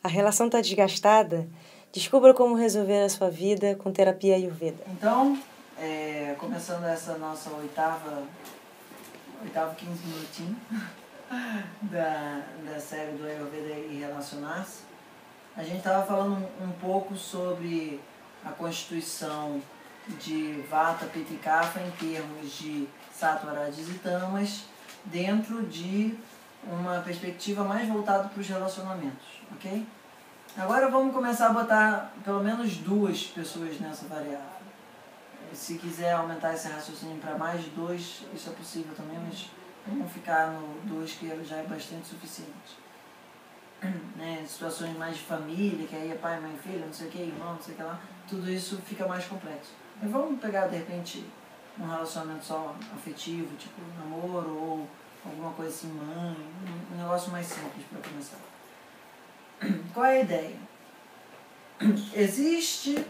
A relação está desgastada? Descubra como resolver a sua vida com terapia Ayurveda. Então, começando essa nossa oitavo 15 minutinhos da série do Ayurveda e Relacionar-se, a gente estava falando um pouco sobre a constituição de Vata, Pitta e Kapha em termos de Sattva, Rajas e Tamas, dentro de uma perspectiva mais voltada para os relacionamentos, ok? Agora vamos começar a botar pelo menos duas pessoas nessa variável. Se quiser aumentar esse raciocínio para mais de dois, isso é possível também, mas vamos ficar no dois, que já é bastante suficiente. Né? Situações mais de família, que aí é pai, mãe, filho, não sei o que, irmão, não sei o que lá, tudo isso fica mais complexo. Mas vamos pegar, de repente, um relacionamento só afetivo, tipo namoro ou alguma coisa assim, mãe, um negócio mais simples para começar. Qual é a ideia? Existe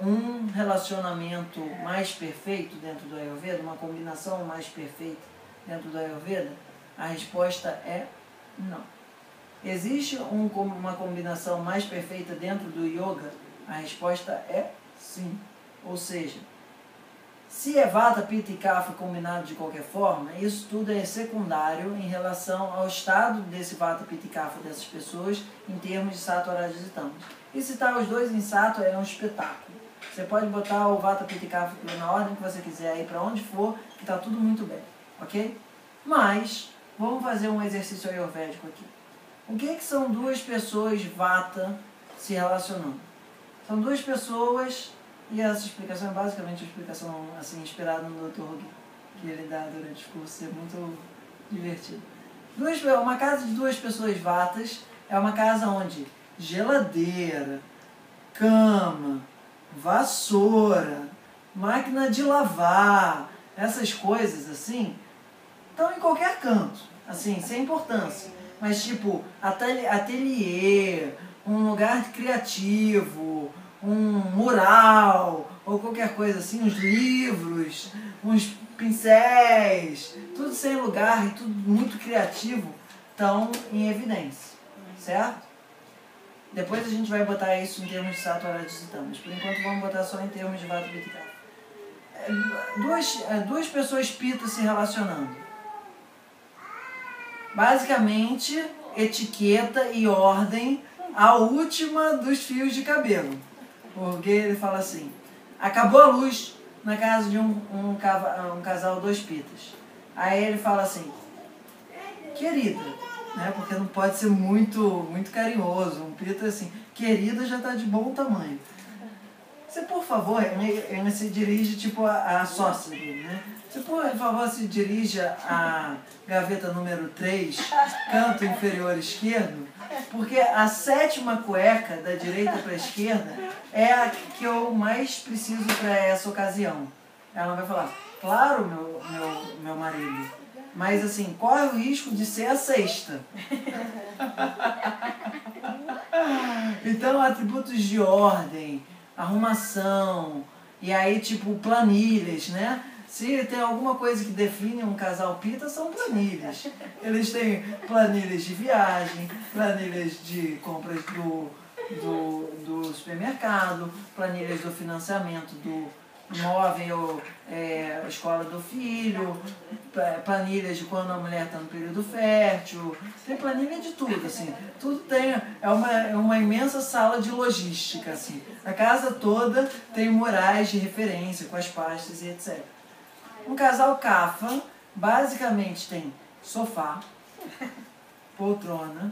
um relacionamento mais perfeito dentro do Ayurveda, uma combinação mais perfeita dentro do Ayurveda? A resposta é não. Existe uma combinação mais perfeita dentro do Yoga? A resposta é sim. Ou seja, se é Vata, Pitta e Kapha combinado de qualquer forma, isso tudo é secundário em relação ao estado desse Vata, Pitta e Kapha dessas pessoas em termos de Sattva, Rajas e Tamas. E se tá os dois em Sattva é um espetáculo. Você pode botar o Vata, Pitta e Kapha na ordem que você quiser, aí para onde for, que tá tudo muito bem, ok? Mas, vamos fazer um exercício ayurvédico aqui. O que são duas pessoas Vata se relacionando? São duas pessoas, e essa explicação é basicamente uma explicação assim, inspirada no Dr. Rogi, que ele dá durante o curso, é muito divertido. Uma casa de duas pessoas Vatas é uma casa onde geladeira, cama, vassoura, máquina de lavar, essas coisas assim, estão em qualquer canto, assim, sem importância. Mas tipo, ateliê, um lugar criativo, um mural, ou qualquer coisa assim, uns livros, uns pincéis, tudo sem lugar e tudo muito criativo, estão em evidência, certo? Depois a gente vai botar isso em termos de Sattva, Rajas e Tamas. Por enquanto vamos botar só em termos de Vata, Pitta e Kapha. Duas pessoas Pitta se relacionando. Basicamente, etiqueta e ordem, a última dos fios de cabelo. Porque ele fala assim, acabou a luz na casa de um casal dois pitas. Aí ele fala assim, querida, né? Porque não pode ser muito carinhoso. Um pita assim, querida já está de bom tamanho. Você, por favor, ele se dirige tipo a sócia dele, né? Você, por favor, se dirija à gaveta número 3, canto inferior esquerdo, porque a 7ª cueca, da direita para a esquerda, é a que eu mais preciso para essa ocasião. Ela vai falar, claro, meu marido, mas assim, corre o risco de ser a 6ª. Então, atributos de ordem, arrumação, e aí tipo planilhas, né? Se tem alguma coisa que define um casal Pitta, são planilhas. Eles têm planilhas de viagem, planilhas de compras do supermercado, planilhas do financiamento do móvel, escola do filho, planilhas de quando a mulher está no período fértil, tem planilha de tudo, assim, tudo tem, é uma imensa sala de logística, assim, a casa toda tem murais de referência com as pastas e etc. Um casal Kapha, basicamente tem sofá, poltrona,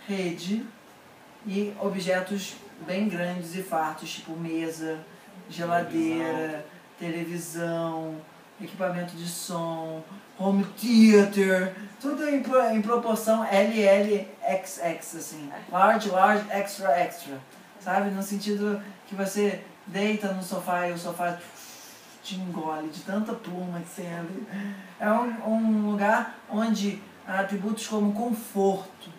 rede e objetos bem grandes e fartos, tipo mesa, geladeira, televisão, equipamento de som, home theater, tudo em proporção LLXX, assim, large, extra, extra, sabe? No sentido que você deita no sofá e o sofá te engole de tanta pluma que tem ali. É um lugar onde atributos como conforto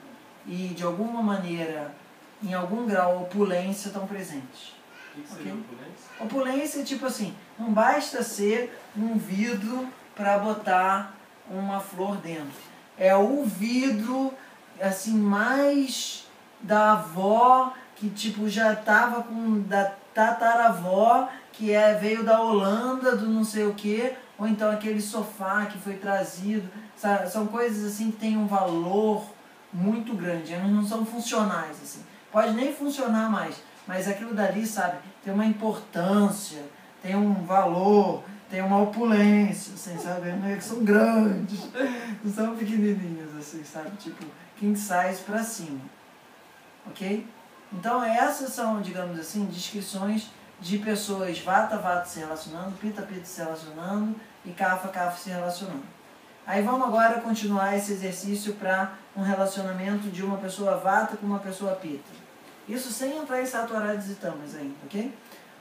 e, de alguma maneira, em algum grau, opulência estão presentes. O que seria opulência? Opulência é tipo assim, não basta ser um vidro para botar uma flor dentro. É o vidro assim mais da avó, que tipo já tava com da tataravó, que veio da Holanda, do não sei o que, ou então aquele sofá que foi trazido. São coisas assim que têm um valor muito grande, elas não são funcionais assim. Pode nem funcionar mais, mas aquilo dali, sabe, tem uma importância, tem um valor, tem uma opulência, assim, sabe? São grandes, não são pequenininhos, assim, sabe? Tipo, king size pra cima, ok? Então essas são, digamos assim, descrições de pessoas vata se relacionando, pita se relacionando e kapha se relacionando. Aí vamos agora continuar esse exercício para um relacionamento de uma pessoa vata com uma pessoa pita. Isso sem entrar em sattva-rajas e tamas ainda, ok?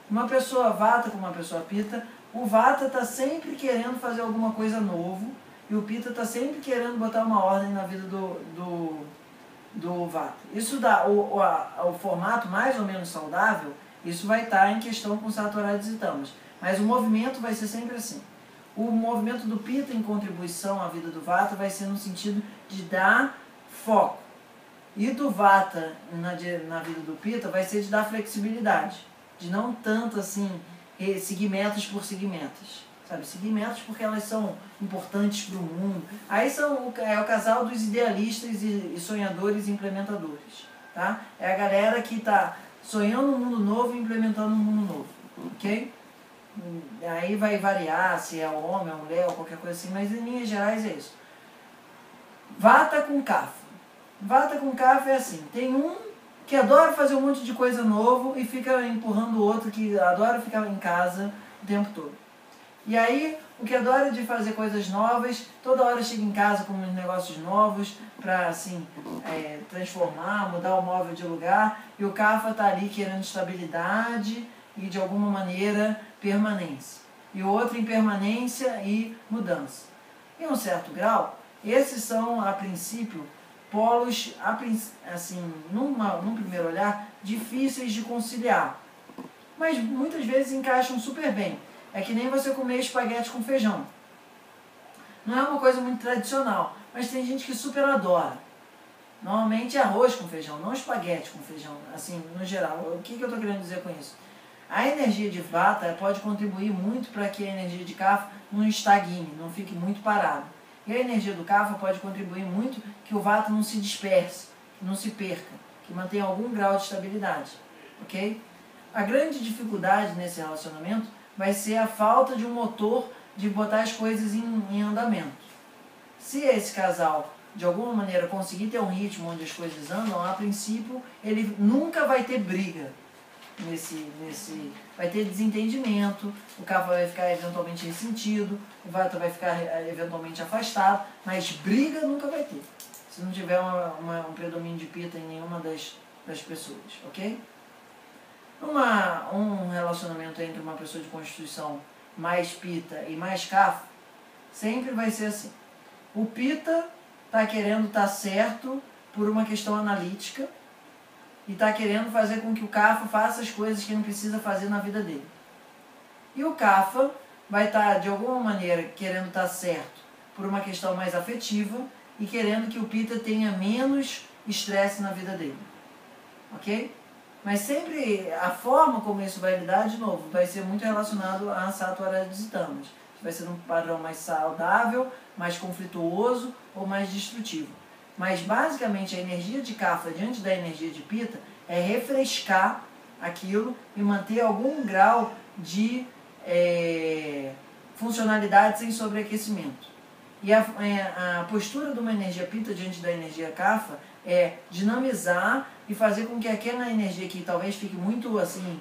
Uma pessoa vata com uma pessoa pita, o vata está sempre querendo fazer alguma coisa novo e o pita está sempre querendo botar uma ordem na vida do vata. Isso dá o formato mais ou menos saudável, isso vai estar em questão com sattva-rajas e tamas. Mas o movimento vai ser sempre assim. O movimento do pita em contribuição à vida do vata vai ser no sentido de dar foco. E do vata na vida do pita vai ser de dar flexibilidade. De não tanto assim, seguir metas por seguir metas. Sabe? Seguir metas porque elas são importantes para o mundo. Aí é o casal dos idealistas e sonhadores e implementadores. Tá? É a galera que está sonhando um mundo novo e implementando um mundo novo. Ok? Aí vai variar se é homem, é mulher ou qualquer coisa assim, mas em linhas gerais é isso. Vata com kapha. Vata com kapha é assim, tem um que adora fazer um monte de coisa novo e fica empurrando o outro que adora ficar em casa o tempo todo. E aí, o que adora de fazer coisas novas, toda hora chega em casa com negócios novos para assim, transformar, mudar o móvel de lugar, e o kapha está ali querendo estabilidade e de alguma maneira permanência. E o outro impermanência e mudança. Em um certo grau, esses são, a princípio, polos, assim, num primeiro olhar, difíceis de conciliar. Mas muitas vezes encaixam super bem. É que nem você comer espaguete com feijão. Não é uma coisa muito tradicional, mas tem gente que super adora. Normalmente é arroz com feijão, não espaguete com feijão, assim, no geral. O que eu estou querendo dizer com isso? A energia de vata pode contribuir muito para que a energia de kapha não estagne, não fique muito parada. E a energia do kapha pode contribuir muito que o vata não se disperse, que não se perca, que mantenha algum grau de estabilidade. Ok? A grande dificuldade nesse relacionamento vai ser a falta de um motor de botar as coisas em andamento. Se esse casal, de alguma maneira, conseguir ter um ritmo onde as coisas andam, a princípio, ele nunca vai ter briga. Vai ter desentendimento, o kapha vai ficar eventualmente ressentido, o vata vai ficar eventualmente afastado, mas briga nunca vai ter, se não tiver um predomínio de pita em nenhuma das pessoas, ok? Um relacionamento entre uma pessoa de constituição mais pita e mais kapha, sempre vai ser assim. O pita está querendo estar certo por uma questão analítica, e está querendo fazer com que o kapha faça as coisas que ele precisa fazer na vida dele. E o kapha vai estar, de alguma maneira, querendo estar certo por uma questão mais afetiva e querendo que o pita tenha menos estresse na vida dele. Ok? Mas sempre a forma como isso vai lidar, de novo, vai ser muito relacionado a sattva-rajas e tamas. Vai ser um padrão mais saudável, mais conflituoso ou mais destrutivo. Mas basicamente a energia de kapha diante da energia de pita é refrescar aquilo e manter algum grau de funcionalidade sem sobreaquecimento. E a postura de uma energia pita diante da energia kapha é dinamizar e fazer com que aquela energia que talvez fique muito assim,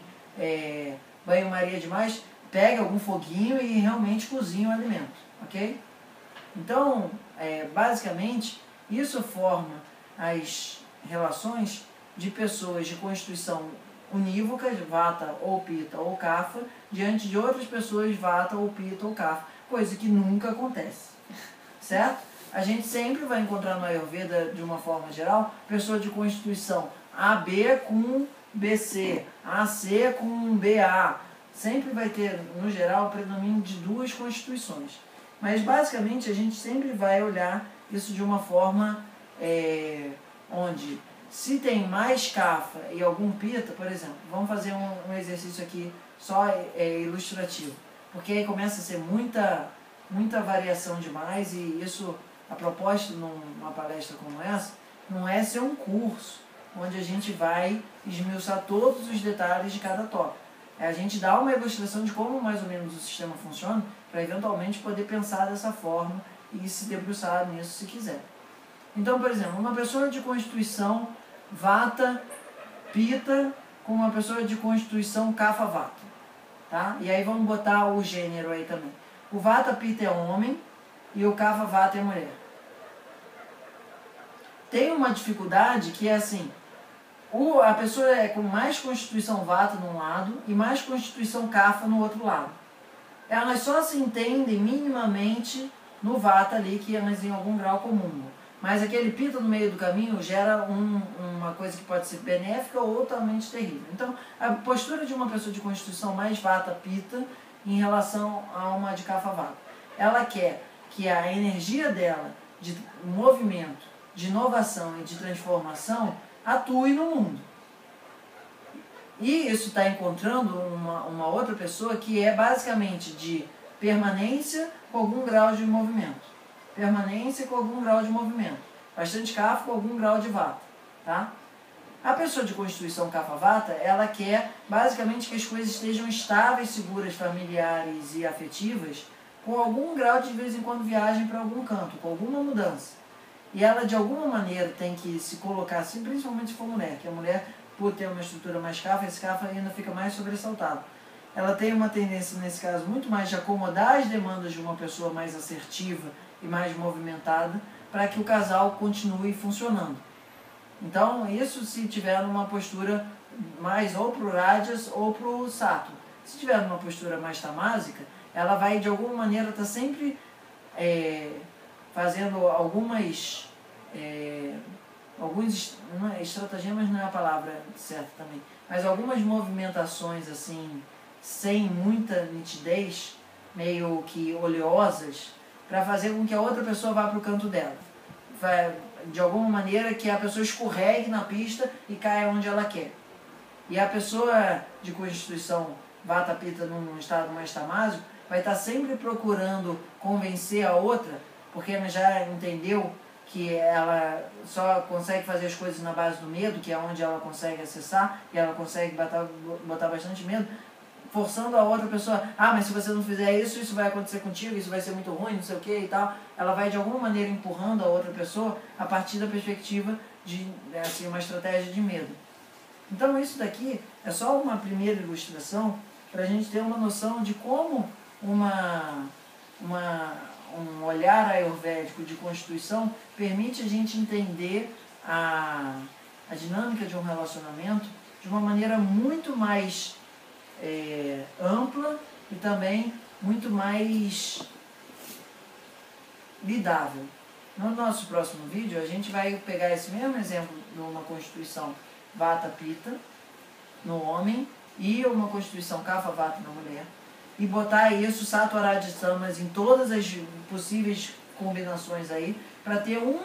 banho-maria demais, pegue algum foguinho e realmente cozinhe o alimento, ok? Então, basicamente, isso forma as relações de pessoas de constituição unívoca, vata ou pita ou kapha, diante de outras pessoas vata ou pita ou kapha, coisa que nunca acontece, certo? A gente sempre vai encontrar no Ayurveda, de uma forma geral, pessoa de constituição AB com BC, AC com BA. Sempre vai ter, no geral, o predomínio de duas constituições. Mas, basicamente, a gente sempre vai olhar isso de uma forma onde Se tem mais Kapha e algum Pitta, por exemplo, vamos fazer um exercício aqui só ilustrativo, porque aí começa a ser muita variação demais, e isso, a proposta numa palestra como essa, não é ser um curso onde a gente vai esmiuçar todos os detalhes de cada tópico. É a gente dar uma ilustração de como mais ou menos o sistema funciona, para eventualmente poder pensar dessa forma e se debruçar nisso se quiser. Então, por exemplo, uma pessoa de constituição Vata Pitta com uma pessoa de constituição Kapha Vata, tá? E aí vamos botar o gênero aí também. O Vata Pitta é homem e o Kapha Vata é mulher. Tem uma dificuldade que é assim, a pessoa é com mais constituição Vata num lado e mais constituição Kapha no outro lado. Elas só se entendem minimamente no Vata ali, que elas em algum grau comungam. Mas aquele Pitta no meio do caminho gera uma coisa que pode ser benéfica ou totalmente terrível. Então, a postura de uma pessoa de constituição mais Vata Pitta em relação a uma de Kapha Vata, ela quer que a energia dela de movimento, de inovação e de transformação atue no mundo. E isso está encontrando uma outra pessoa que é basicamente de permanência com algum grau de movimento. Permanência com algum grau de movimento. Bastante Kapha com algum grau de Vata. Tá? A pessoa de constituição Kapha Vata, ela quer basicamente que as coisas estejam estáveis, seguras, familiares e afetivas, com algum grau de vez em quando viagem para algum canto, com alguma mudança. E ela de alguma maneira tem que se colocar assim, principalmente se for mulher, que a mulher, por ter uma estrutura mais Kapha, esse Kapha ainda fica mais sobressaltado. Ela tem uma tendência, nesse caso, muito mais de acomodar as demandas de uma pessoa mais assertiva e mais movimentada, para que o casal continue funcionando. Então, isso se tiver numa postura mais ou para o Rajas ou para o Sattva. Se tiver numa postura mais tamásica, ela vai de alguma maneira estar sempre fazendo alguns estratagemas, não é a palavra certa também, mas algumas movimentações assim, sem muita nitidez, meio que oleosas, para fazer com que a outra pessoa vá para o canto dela. De alguma maneira que a pessoa escorregue na pista e caia onde ela quer. E a pessoa de constituição Vata Pitta num estado mais tamásico vai estar sempre procurando convencer a outra, porque ela já entendeu que ela só consegue fazer as coisas na base do medo, que é onde ela consegue acessar, e ela consegue botar bastante medo, forçando a outra pessoa, mas se você não fizer isso, isso vai acontecer contigo, isso vai ser muito ruim, não sei o que e tal. Ela vai de alguma maneira empurrando a outra pessoa a partir da perspectiva de assim, uma estratégia de medo. Então isso daqui é só uma primeira ilustração para a gente ter uma noção de como um olhar ayurvédico de constituição permite a gente entender a dinâmica de um relacionamento de uma maneira muito mais ampla e também muito mais lidável. No nosso próximo vídeo, a gente vai pegar esse mesmo exemplo de uma constituição Vata Pitta no homem e uma constituição Kapha Vata na mulher, e botar isso, Sattva Rajas Tamas, em todas as possíveis combinações aí, para ter um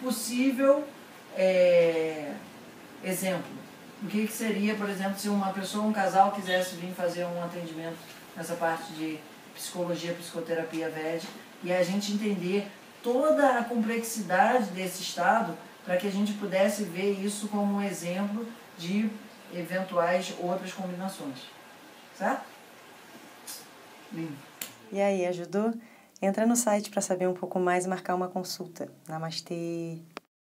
possível exemplo. O que seria, por exemplo, se uma pessoa, um casal, quisesse vir fazer um atendimento nessa parte de psicologia, psicoterapia védica, e a gente entender toda a complexidade desse estado, para que a gente pudesse ver isso como um exemplo de eventuais outras combinações. Certo? Lindo. E aí, ajudou? Entra no site para saber um pouco mais e marcar uma consulta. Namastê!